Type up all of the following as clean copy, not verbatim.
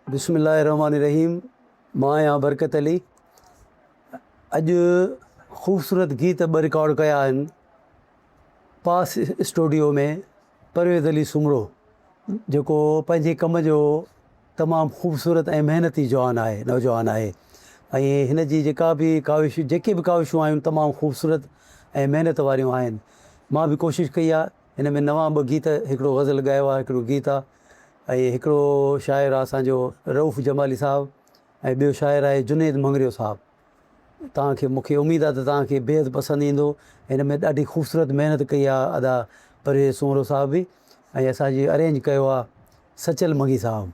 बिस्मिल्लाहिर्रहमानिर्रहीम। मां आहियां बरकत अली। अॼु ख़ूबसूरत गीत ॿ रिकॉर्ड कया आहिनि पास स्टूडियो में। परवेज़ अली सुमरो जेको पंहिंजे कम जो तमामु ख़ूबसूरत ऐं महिनती जवान आहे, नौजवान आहे, ऐं हिन जी जेका बि काविश जेके बि काविशूं आहिनि तमामु ख़ूबसूरत ऐं महिनत वारियूं आहिनि। मां बि कोशिशि कई आहे हिन में नवां ॿ गीत, हिकिड़ो गज़ल ॻायो आहे, हिकिड़ो गीत आहे, ऐं हिकिड़ो शाइरु आहे असांजो रऊफ़ जमाली साहिबु, ऐं ॿियो शाइरु आहे जुनेद मंगरियो साहिबु। तव्हांखे मूंखे उमेदु आहे त तव्हांखे बेहदि पसंदि ईंदो। हिन में ॾाढी ख़ूबसूरत महिनत कई आहे अदा परवेज़ सुमरो साहिब बि, ऐं असांजी अरेंज कयो आहे सचल मंगी साहिबु।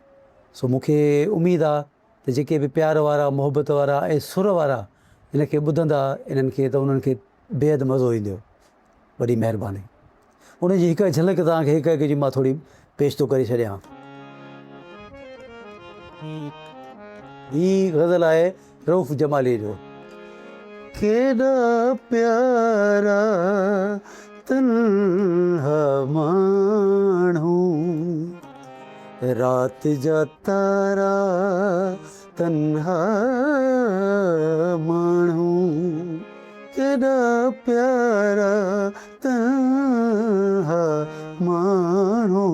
सो मूंखे उमेदु आहे त जेके बि प्यार वारा, मुहबत वारा ऐं सुर वारा हिन खे ॿुधंदा इन्हनि खे, त उन्हनि खे बेहदि मज़ो ईंदो। वॾी महिरबानी। उनजी हिकु झलक तव्हांखे हिकु हिकु जी मां थोरी पेश थो करे छॾियां। ही गज़ल आहे रऊफ़ जमाली जो। केॾा प्यारा तन्हा माण्हू, राति जा तारा तन्हा माण्हू, केॾा प्यारा तन्हा माण्हू,